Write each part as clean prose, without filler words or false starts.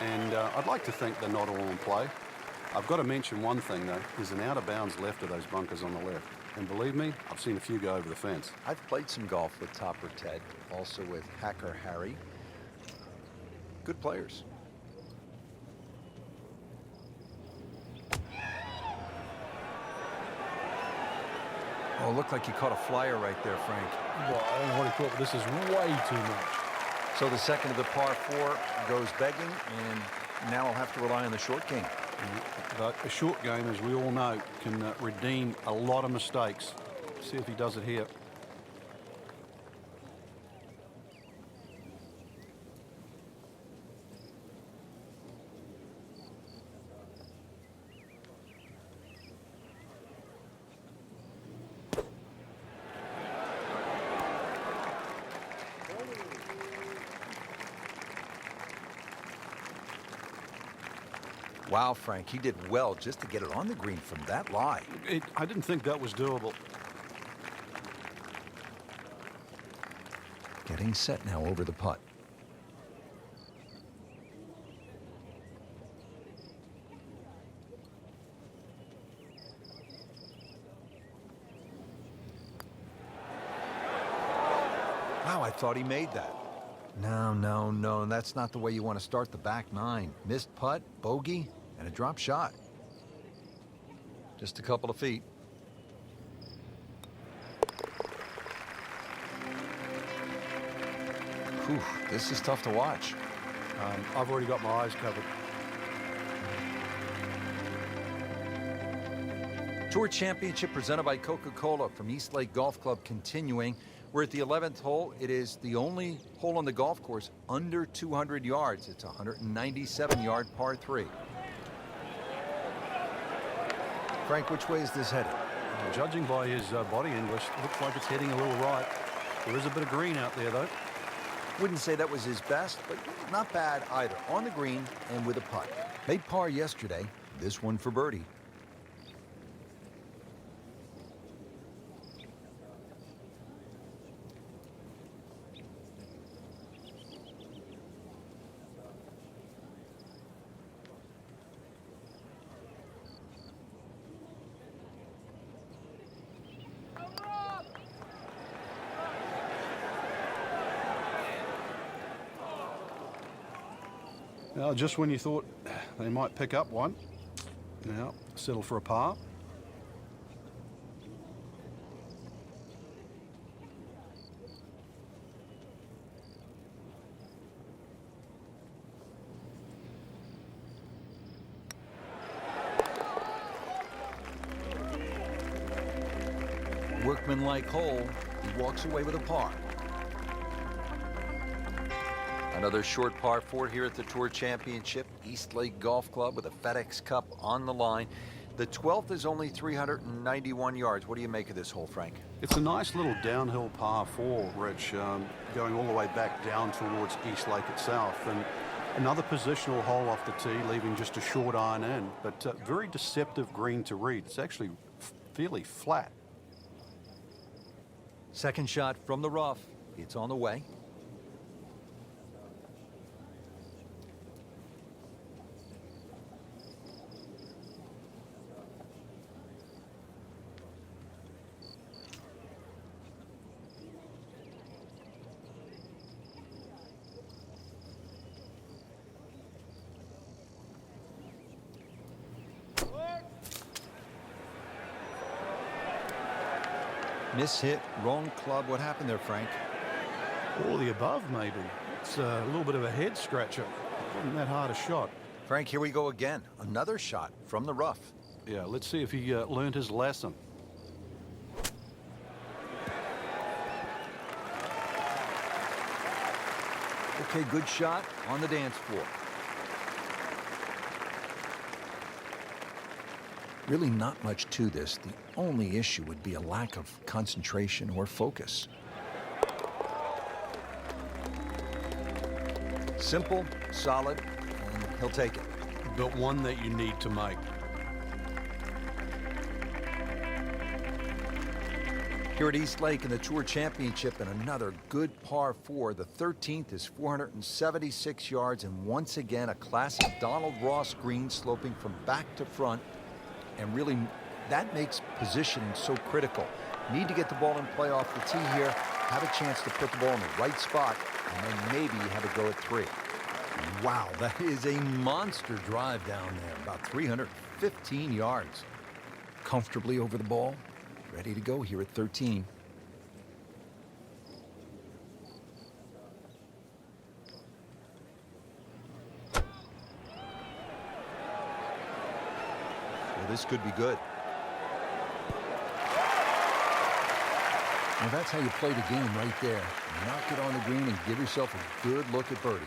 and I'd like to think they're not all in play. I've got to mention one thing, though. There's an out-of-bounds left of those bunkers on the left. And believe me, I've seen a few go over the fence. I've played some golf with Topper Ted, also with Hacker Harry. Good players. Oh, it looked like he caught a flyer right there, Frank. Well, I don't know what he caught, but this is way too much. So the second of the par 4 goes begging, and now I'll have to rely on the short game. But a short game, as we all know, can redeem a lot of mistakes. See if he does it here. Wow, Frank, he did well just to get it on the green from that lie. I didn't think that was doable. Getting set now over the putt. Wow, I thought he made that. No, that's not the way you want to start the back nine. Missed putt, bogey, and a drop shot. Just a couple of feet. Whew, this is tough to watch. I've already got my eyes covered. Tour Championship presented by Coca-Cola from East Lake Golf Club continuing. We're at the 11th hole. It is the only hole on the golf course under 200 yards. It's a 197-yard par 3. Frank, which way is this headed? Judging by his body English, looks like it's heading a little right. There is a bit of green out there, though. Wouldn't say that was his best, but not bad either. On the green and with a putt. Made par yesterday. This one for birdie. Now, just when you thought they might pick up one, now settle for a par. Workmanlike hole. He walks away with a par. Another short par 4 here at the Tour Championship. East Lake Golf Club with a FedEx Cup on the line. The 12th is only 391 yards. What do you make of this hole, Frank? It's a nice little downhill par 4, Rich, going all the way back down towards East Lake itself. And another positional hole off the tee, leaving just a short iron in, but very deceptive green to read. It's actually fairly flat. Second shot from the rough. It's on the way. Miss hit, wrong club. What happened there, Frank? All the above, maybe. It's a little bit of a head scratcher. Wasn't that hard a shot. Frank, here we go again. Another shot from the rough. Yeah, let's see if he learned his lesson. Okay, good shot on the dance floor. Really not much to this. The only issue would be a lack of concentration or focus. Simple, solid, and he'll take it. But one that you need to make. Here at East Lake in the Tour Championship, and another good par 4. The 13th is 476 yards, and once again a classic Donald Ross green sloping from back to front, and really that makes positioning so critical. Need to get the ball in play off the tee here, have a chance to put the ball in the right spot, and then maybe have a go at 3. Wow, that is a monster drive down there, about 315 yards. Comfortably over the ball. Ready to go here at 13. Well, this could be good. Well, that's how you play the game right there. Knock it on the green and give yourself a good look at birdie.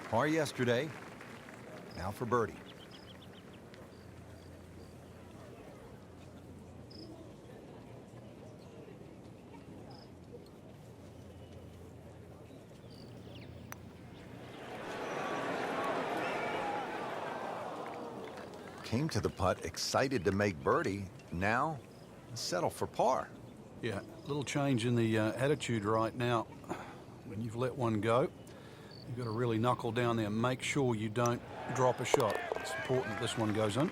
Par yesterday. Now for birdie. Came to the putt excited to make birdie. Now settle for par. Yeah, a little change in the attitude right now. When you've let one go, you've got to really knuckle down there and make sure you don't drop a shot. It's important that this one goes in.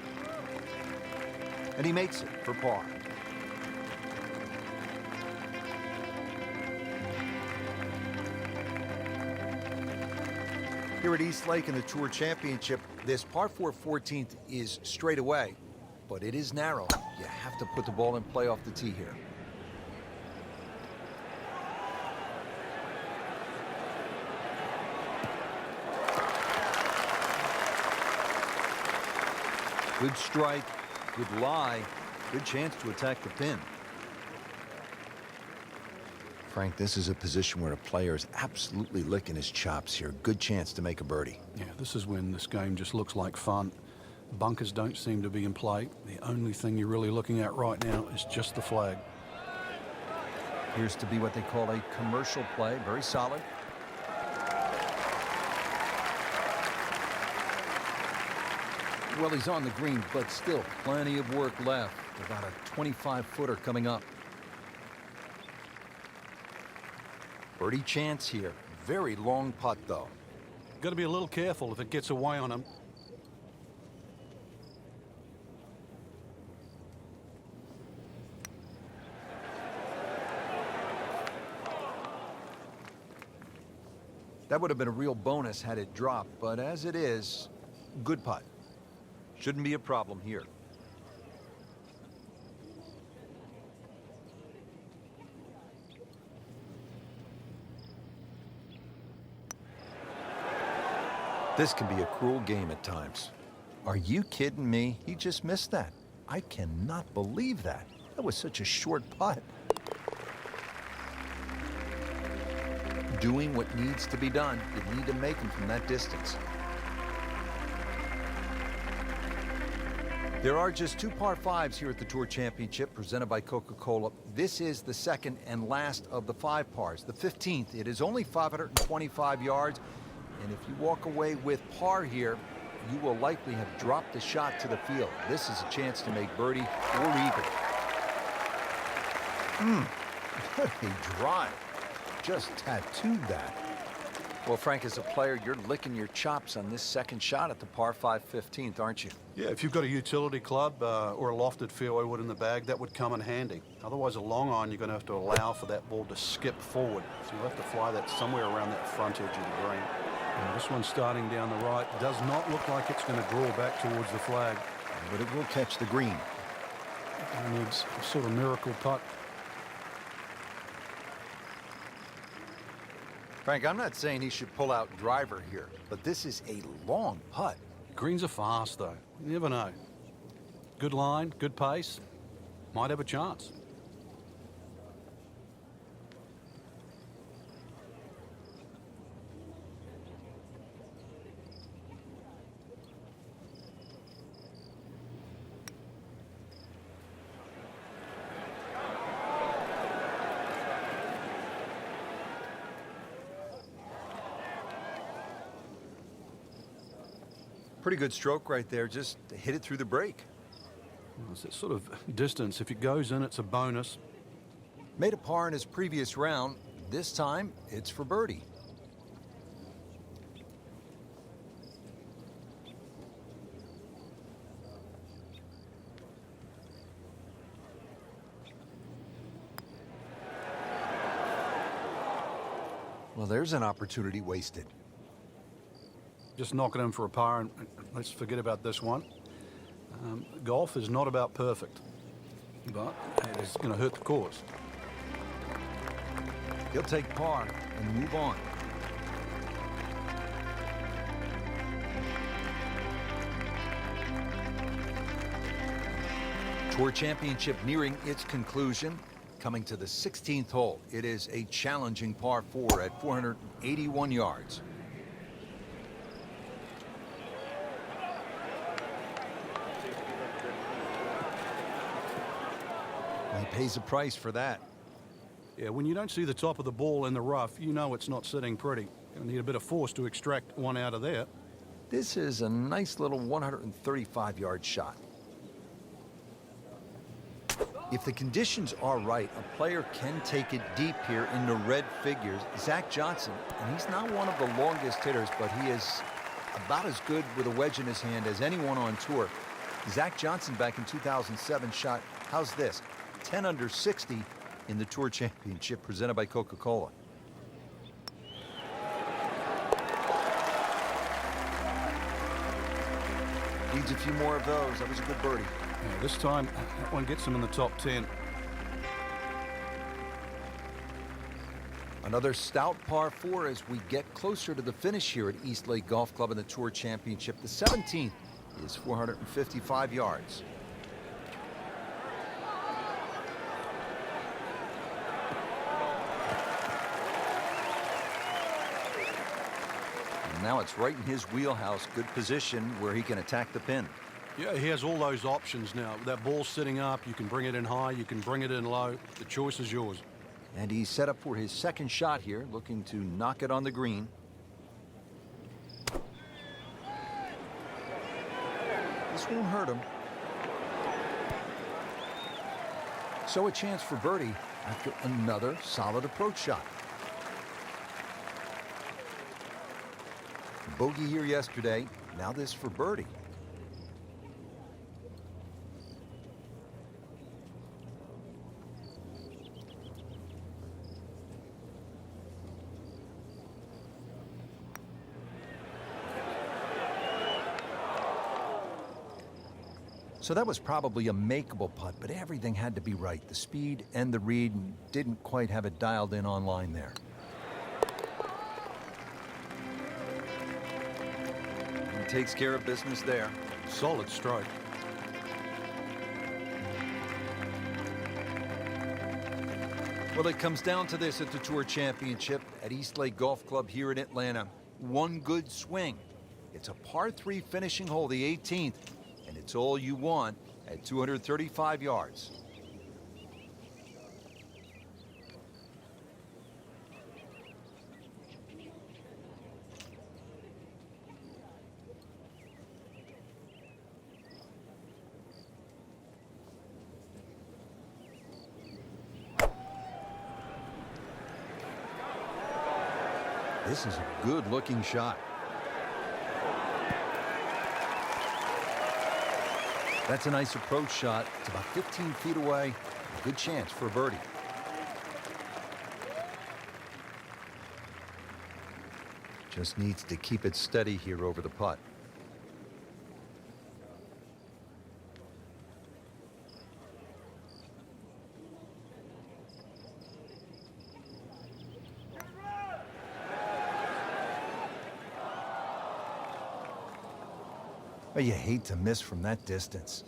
And he makes it for par. Here at East Lake in the Tour Championship, this par 4 14th is straight away, but it is narrow. You have to put the ball in play off the tee here. Good strike, good lie, good chance to attack the pin. Frank, this is a position where a player is absolutely licking his chops here. Good chance to make a birdie. Yeah, this is when this game just looks like fun. Bunkers don't seem to be in play. The only thing you're really looking at right now is just the flag. Appears to be what they call a commercial play. Very solid. Well, he's on the green, but still plenty of work left. About a 25-footer coming up. Birdie chance here. Very long putt, though. Got to be a little careful if it gets away on him. That would have been a real bonus had it dropped, but as it is, good putt. Shouldn't be a problem here. This can be a cruel game at times. Are you kidding me? He just missed that. I cannot believe that. That was such a short putt. Doing what needs to be done. You need to make them from that distance. There are just 2 par 5s here at the Tour Championship presented by Coca-Cola. This is the second and last of the 5 pars. The 15th, it is only 525 yards. And if you walk away with par here, you will likely have dropped a shot to the field. This is a chance to make birdie or eagle. What a drive. Just tattooed that. Well, Frank, as a player, you're licking your chops on this second shot at the par 5 15th, aren't you? Yeah, if you've got a utility club or a lofted fairway wood in the bag, that would come in handy. Otherwise, a long iron, you're going to have to allow for that ball to skip forward. So you'll have to fly that somewhere around that front edge of the green. And this one starting down the right does not look like it's going to draw back towards the flag. But it will catch the green. It needs a sort of miracle putt. Frank, I'm not saying he should pull out driver here, but this is a long putt. Greens are fast, though. You never know. Good line, good pace. Might have a chance. Pretty good stroke right there, just hit it through the break. It's that sort of distance. If it goes in, it's a bonus. Made a par in his previous round. This time, it's for birdie. Well, there's an opportunity wasted. Just knock it in for a par, and let's forget about this one. Golf is not about perfect, but it's going to hurt the course. He'll take par and move on. Tour Championship nearing its conclusion. Coming to the 16th hole, it is a challenging par 4 at 481 yards. He pays a price for that. Yeah, when you don't see the top of the ball in the rough, you know it's not sitting pretty. You'll need a bit of force to extract one out of there. This is a nice little 135-yard shot. If the conditions are right, a player can take it deep here in the red figures. Zach Johnson, and he's not one of the longest hitters, but he is about as good with a wedge in his hand as anyone on tour. Zach Johnson back in 2007 shot, how's this? 10 under 60 in the Tour Championship presented by Coca-Cola. Needs a few more of those. That was a good birdie. Yeah, this time, that one gets him in the top 10. Another stout par 4 as we get closer to the finish here at East Lake Golf Club in the Tour Championship. The 17th is 455 yards. And now it's right in his wheelhouse. Good position where he can attack the pin. Yeah, he has all those options now. That ball's sitting up. You can bring it in high. You can bring it in low. The choice is yours. And he's set up for his second shot here, looking to knock it on the green. This won't hurt him. So a chance for birdie after another solid approach shot. Bogey here yesterday. Now this for birdie. So that was probably a makeable putt, but everything had to be right. The speed and the read didn't quite have it dialed in online there. He takes care of business there. Solid stroke. Well, it comes down to this at the Tour Championship at East Lake Golf Club here in Atlanta. One good swing. It's a par 3 finishing hole, the 18th. And it's all you want at 235 yards. This is a good-looking shot. That's a nice approach shot. It's about 15 feet away. A good chance for a birdie. Just needs to keep it steady here over the putt. But you hate to miss from that distance.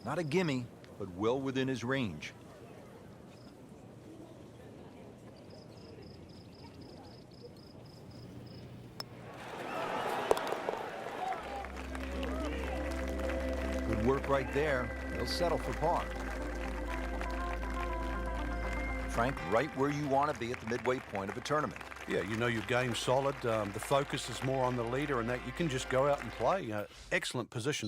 Not a gimme, but well within his range. Good work right there. He'll settle for par. Frank, right where you want to be at the midway point of a tournament. Yeah, you know your game's solid. The focus is more on the leader and that you can just go out and play. Excellent position to